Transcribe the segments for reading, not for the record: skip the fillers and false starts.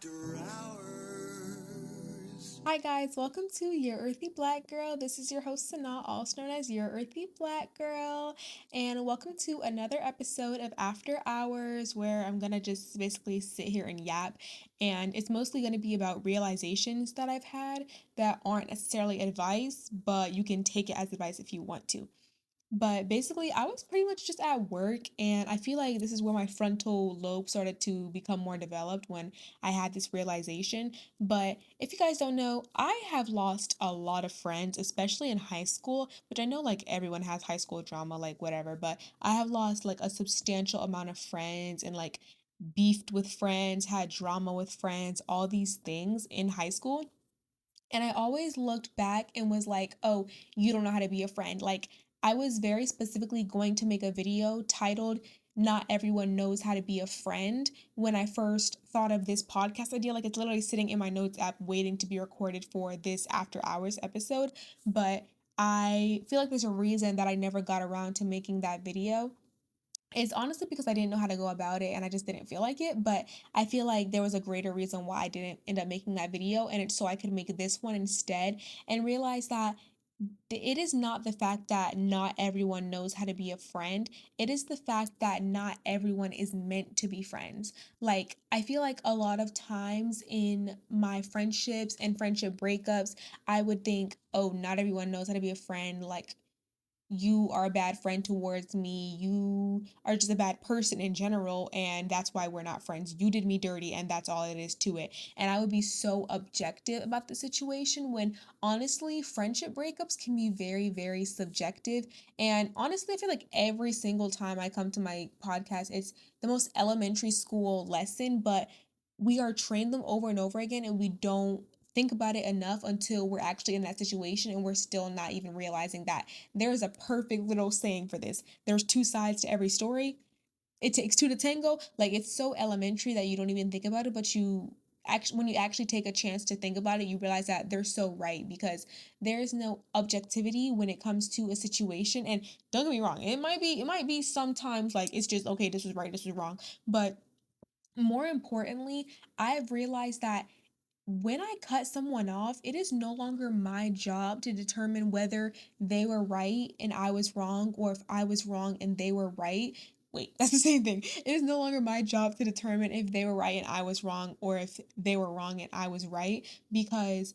After hours. Hi guys, welcome to Your Earthy Black Girl. This is your host Sanaa, also known as Your Earthy Black Girl, and welcome to another episode of After Hours, where I'm gonna just basically sit here and yap, and it's mostly gonna be about realizations that I've had that aren't necessarily advice, but you can take it as advice if you want to. But basically, I was pretty much just at work, and I feel like this is where my frontal lobe started to become more developed when I had this realization. But if you guys don't know, I have lost a lot of friends, especially in high school, which I know like everyone has high school drama, like whatever, but I have lost like a substantial amount of friends and like beefed with friends, had drama with friends, all these things in high school. And I always looked back and was like, oh, you don't know how to be a friend. Like, I was very specifically going to make a video titled, Not Everyone Knows How to Be a Friend, when I first thought of this podcast idea. Like, it's literally sitting in my notes app waiting to be recorded for this After Hours episode. But I feel like there's a reason that I never got around to making that video. It's honestly because I didn't know how to go about it and I just didn't feel like it. But I feel like there was a greater reason why I didn't end up making that video. And it's so I could make this one instead and realize that it is not the fact that not everyone knows how to be a friend. It is the fact that not everyone is meant to be friends. Like, I feel like a lot of times in my friendships and friendship breakups, I would think, oh, not everyone knows how to be a friend. Like, you are a bad friend towards me. You are just a bad person in general, and that's why we're not friends. You did me dirty, and that's all it is to it. And I would be so objective about the situation when honestly, friendship breakups can be very, very subjective. And honestly, I feel like every single time I come to my podcast, it's the most elementary school lesson, but we are trained them over and over again, and we don't think about it enough until we're actually in that situation and we're still not even realizing that there's a perfect little saying for this. There's two sides to every story. It takes two to tango. Like, it's so elementary that you don't even think about it, but you actually, when you actually take a chance to think about it, you realize that they're so right because there is no objectivity when it comes to a situation. And don't get me wrong, it might be sometimes like it's just okay, this was right, this was wrong. But more importantly, I've realized that when I cut someone off, it is no longer my job to determine whether they were right and I was wrong, or if I was wrong and they were right. Wait, that's the same thing. It is no longer my job to determine if they were right and I was wrong, or if they were wrong and I was right, because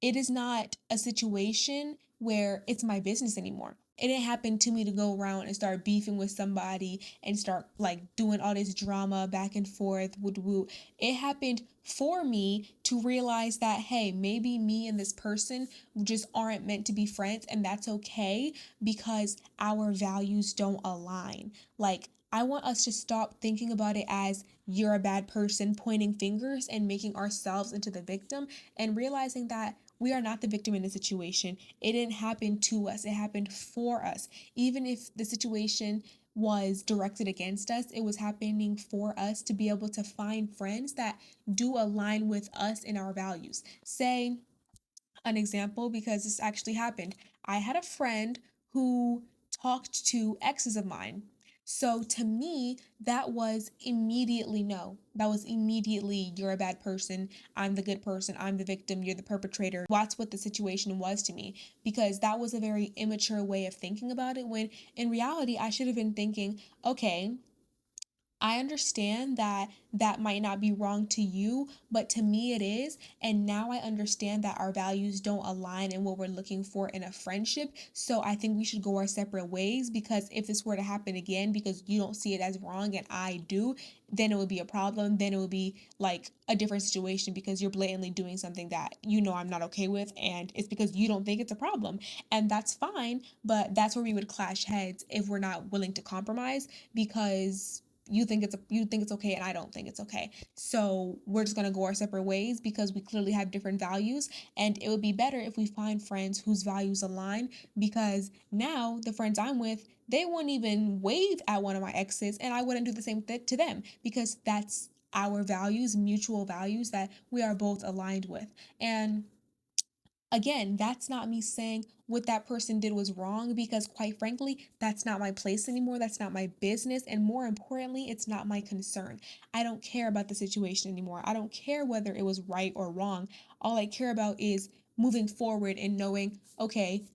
it is not a situation where it's my business anymore. It didn't happen to me to go around and start beefing with somebody and start like doing all this drama back and forth, woot woot. It happened for me to realize that, hey, maybe me and this person just aren't meant to be friends, and that's okay because our values don't align. Like, I want us to stop thinking about it as you're a bad person, pointing fingers and making ourselves into the victim, and realizing that we are not the victim in the situation. It didn't happen to us, it happened for us. Even if the situation was directed against us, it was happening for us to be able to find friends that do align with us in our values. Say, an example, because this actually happened. I had a friend who talked to exes of mine. So to me, that was immediately no. That was immediately, you're a bad person. I'm the good person. I'm the victim. You're the perpetrator. That's what the situation was to me, because that was a very immature way of thinking about it. When in reality, I should have been thinking, okay, I understand that that might not be wrong to you, but to me it is. And now I understand that our values don't align in what we're looking for in a friendship. So I think we should go our separate ways, because if this were to happen again, because you don't see it as wrong and I do, then it would be a problem. Then it would be like a different situation because you're blatantly doing something that you know I'm not okay with. And it's because you don't think it's a problem. And that's fine. But that's where we would clash heads if we're not willing to compromise, because you think it's okay and I don't think it's okay. So we're just gonna go our separate ways because we clearly have different values. And it would be better if we find friends whose values align, because now the friends I'm with, they wouldn't even wave at one of my exes and I wouldn't do the same thing to them, because that's our values, mutual values that we are both aligned with. And Again, that's not me saying what that person did was wrong because, quite frankly, that's not my place anymore. That's not my business. And more importantly, it's not my concern. I don't care about the situation anymore. I don't care whether it was right or wrong. All I care about is moving forward and knowing, okay,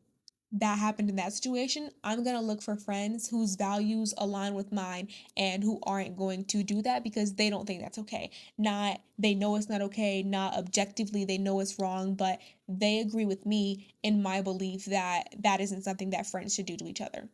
that happened in that situation, I'm going to look for friends whose values align with mine and who aren't going to do that because they don't think that's okay. Not they know it's not okay, not objectively they know it's wrong, but they agree with me in my belief that that isn't something that friends should do to each other.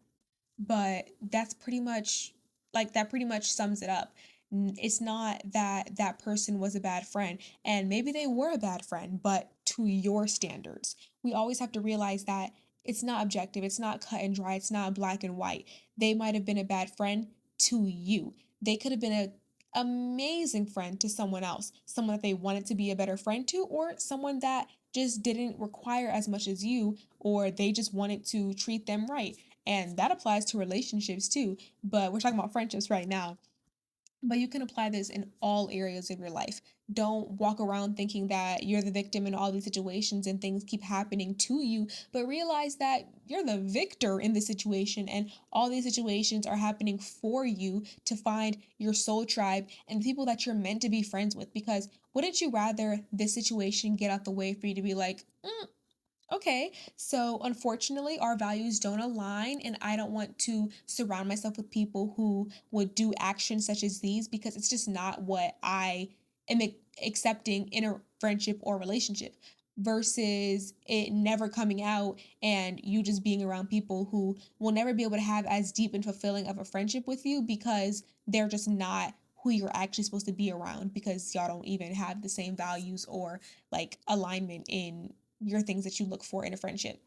But that's pretty much that pretty much sums it up. It's not that that person was a bad friend, and maybe they were a bad friend, but to your standards. We always have to realize that it's not objective, it's not cut and dry, it's not black and white. They might have been a bad friend to you. They could have been a amazing friend to someone else, someone that they wanted to be a better friend to, or someone that just didn't require as much as you, or they just wanted to treat them right. And that applies to relationships too, but we're talking about friendships right now. But you can apply this in all areas of your life. Don't walk around thinking that you're the victim in all these situations and things keep happening to you, but realize that you're the victor in this situation and all these situations are happening for you to find your soul tribe and the people that you're meant to be friends with. Because wouldn't you rather this situation get out the way for you to be like, okay, so unfortunately, our values don't align, and I don't want to surround myself with people who would do actions such as these because it's just not what I am accepting in a friendship or relationship. Versus it never coming out and you just being around people who will never be able to have as deep and fulfilling of a friendship with you because they're just not who you're actually supposed to be around because y'all don't even have the same values or like alignment in your things that you look for in a friendship.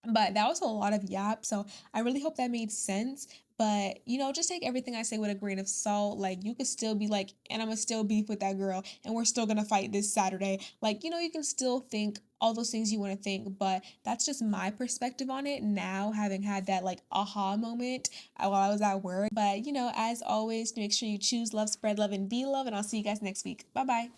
But that was a lot of yap. So I really hope that made sense. But just take everything I say with a grain of salt. Like you could still be like, and I'm gonna still beef with that girl, and we're still gonna fight this Saturday. Like, you can still think all those things you want to think, but that's just my perspective on it now, having had that like aha moment while I was at work. But as always, make sure you choose love, spread love, and be love, and I'll see you guys next week. Bye bye.